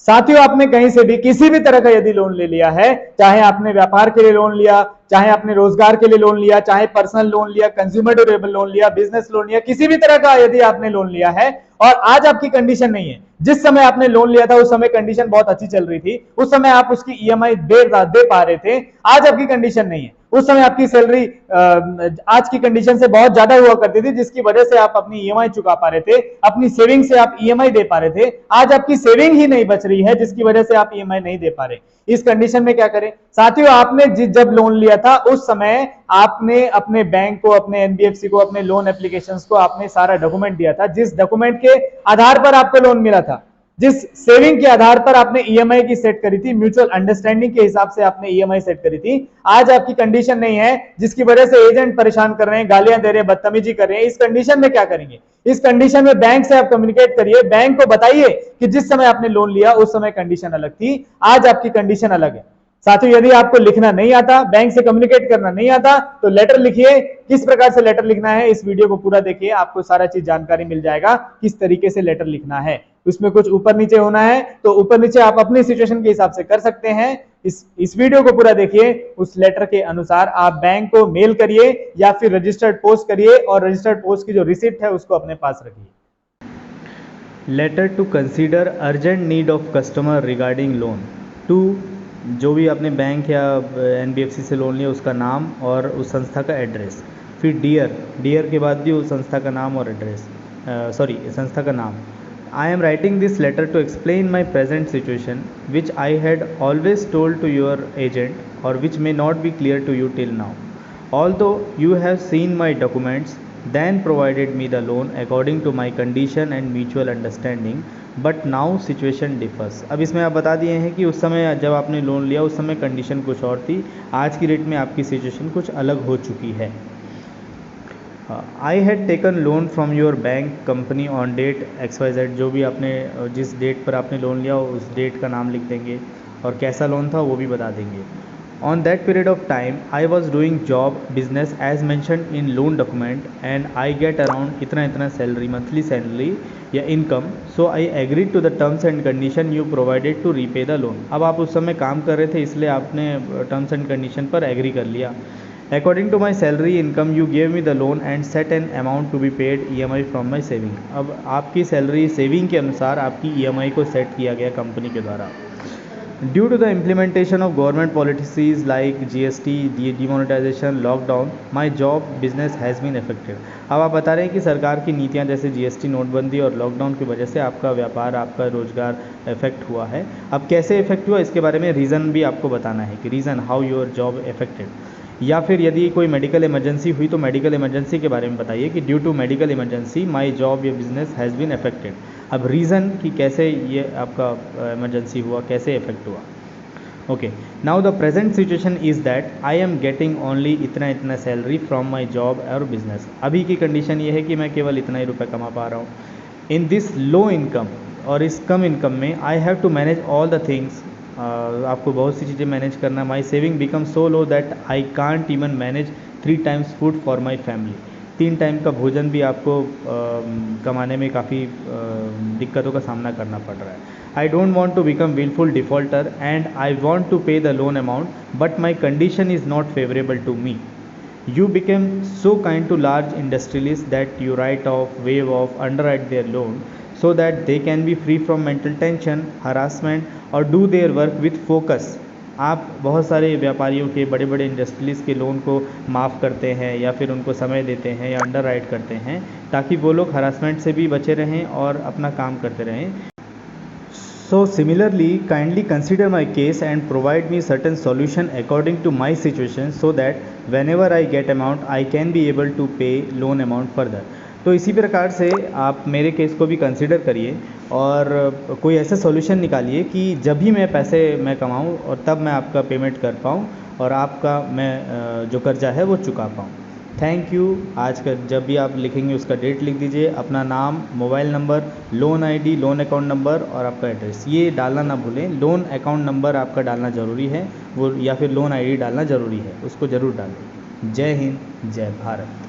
साथियों, आपने कहीं से भी किसी भी तरह का यदि लोन ले लिया है, चाहे आपने व्यापार के लिए लोन लिया, चाहे आपने रोजगार के लिए लोन लिया, चाहे पर्सनल लोन लिया, कंज्यूमर ड्यूरेबल लोन लिया, बिजनेस लोन लिया, किसी भी तरह का यदि आपने लोन लिया है और आज आपकी कंडीशन नहीं है, जिस समय आपने लोन लिया था उस समय कंडीशन बहुत अच्छी चल रही थी, उस समय आप उसकी ईएमआई दे पा रहे थे, आज आपकी कंडीशन नहीं है, उस समय आपकी सैलरी आज की कंडीशन से बहुत ज्यादा हुआ करती थी, जिसकी वजह से आप अपनी ईएमआई चुका पा रहे थे, अपनी सेविंग से आप ईएमआई दे पा रहे थे, आज आपकी सेविंग ही नहीं बच रही है, जिसकी वजह से आप ईएमआई नहीं दे पा रहे। इस कंडीशन में क्या करें साथियों? आपने जब लोन लिया था उस समय आपने अपने बैंक को, अपने एनबीएफसी को, अपने लोन एप्लीकेशंस को आपने सारा डॉक्यूमेंट दिया था, जिस डॉक्यूमेंट के आधार पर आपको लोन मिला था, जिस सेविंग के आधार पर आपने ईएमआई की सेट करी थी, म्यूचुअल अंडरस्टैंडिंग के हिसाब से आपने ईएमआई सेट करी थी, आज आपकी कंडीशन नहीं है, जिसकी वजह से एजेंट परेशान कर रहे हैं, गालियां दे रहे हैं, बदतमीजी कर रहे हैं। इस कंडीशन में क्या करेंगे? इस कंडीशन में बैंक से आप कम्युनिकेट करिए, बैंक को बताइए कि जिस समय आपने लोन लिया उस समय कंडीशन अलग थी, आज आपकी कंडीशन अलग है। साथियों, यदि आपको लिखना नहीं आता, बैंक से कम्युनिकेट करना नहीं आता, तो लेटर लिखिए। किस प्रकार से लेटर लिखना है इस वीडियो को पूरा देखिए, आपको सारा चीज जानकारी मिल जाएगा किस तरीके से लेटर लिखना है। उसमें कुछ ऊपर नीचे होना है तो ऊपर नीचे आप अपनी सिचुएशन के हिसाब से कर सकते हैं। इस वीडियो को पूरा देखिए, उस लेटर के अनुसार आप बैंक को मेल करिए या फिर रजिस्टर्ड पोस्ट करिए और रजिस्टर्ड पोस्ट की जो रिसिप्ट है उसको अपने पास रखिए। Letter to consider urgent need of customer regarding loan to, जो भी आपने बैंक या एनबीएफसी से लोन लिया उसका नाम और उस संस्था का एड्रेस। फिर डियर के बाद भी उस संस्था का नाम और एड्रेस, संस्था का नाम। I am writing this letter to explain my present situation, which I had always told to your agent or which may not be clear to you till now. Although you have seen my documents, then provided me the loan according to my condition and mutual understanding, but now situation differs. अब इसमें आप बता दिए हैं कि उस समय जब आपने लोन लिया उस समय कंडीशन कुछ और थी, आज की डेट में आपकी सिचुएशन कुछ अलग हो चुकी है। I had taken loan from your bank company on date XYZ, जो भी आपने जिस डेट पर आपने लोन लिया उस डेट का नाम लिख देंगे और कैसा लोन था वो भी बता देंगे। On that period of time I was doing job business as mention in loan document and I get around इतना सैलरी, मंथली सैलरी या income, so I agreed to the terms and condition you provided to repay the loan. अब आप उस समय काम कर रहे थे इसलिए आपने टर्म्स एंड कंडीशन पर एग्री कर लिया। According to my salary income, you gave me the loan and set an amount to be paid EMI from my saving. अब आपकी सैलरी सेविंग के अनुसार आपकी EMI को सेट किया गया कंपनी के द्वारा। Due to the implementation of government policies like GST, demonetization, lockdown, my job business has been affected. अब आप बता रहे हैं कि सरकार की नीतियां जैसे GST, नोटबंदी और लॉकडाउन की वजह से आपका व्यापार, आपका रोजगार इफेक्ट हुआ है। अब कैसे इफेक्ट हुआ इसके बारे में रीज़न भी आपको बताना है कि reason how your job affected, या फिर यदि कोई मेडिकल इमरजेंसी हुई तो मेडिकल इमरजेंसी के बारे में बताइए कि due to medical emergency my job या बिजनेस हैज़ बीन अफेक्टेड। अब रीज़न कि कैसे ये आपका इमरजेंसी हुआ, कैसे इफेक्ट हुआ। Okay, now the present situation is that I am getting only इतना सैलरी फ्रॉम माई जॉब और बिजनेस। अभी की कंडीशन ये है कि मैं केवल इतना ही रुपये कमा पा रहा हूँ। इन दिस लो इनकम, और इस कम इनकम में I have to manage all the things, आपको बहुत सी चीज़ें मैनेज करना। My saving become so low that I can't even manage 3 times food for my family. 3 time का भोजन भी आपको कमाने में काफ़ी दिक्कतों का सामना करना पड़ रहा है। I don't want to become wilful defaulter and I want to pay the loan amount, but my condition is not favourable to me. You became so kind to large industrialists that you write off, waive off, underwrite their loan so that they can be free from mental tension, harassment और do their work with focus. आप बहुत सारे व्यापारियों के, बड़े बड़े industries के loan को माफ़ करते हैं या फिर उनको समय देते हैं या अंडरराइट करते हैं ताकि वो लोग हरासमेंट से भी बचे रहें और अपना काम करते रहें। So similarly, kindly consider my case and provide me certain solution according to my situation so that whenever I get amount, I can be able to pay loan amount further. तो इसी प्रकार से आप मेरे केस को भी consider करिए और कोई ऐसा सॉल्यूशन निकालिए कि जब भी मैं पैसे कमाऊँ और तब मैं आपका पेमेंट कर पाऊँ और आपका मैं जो कर्जा है वो चुका पाऊँ। Thank you. आज का जब भी आप लिखेंगे उसका डेट लिख दीजिए, अपना नाम, mobile number, loan ID, loan account number और आपका एड्रेस ये डालना ना भूलें। लोन अकाउंट नंबर आपका डालना ज़रूरी है वो, या फिर लोन आईडी डालना ज़रूरी है, उसको ज़रूर डालें। जय हिंद, जय भारत।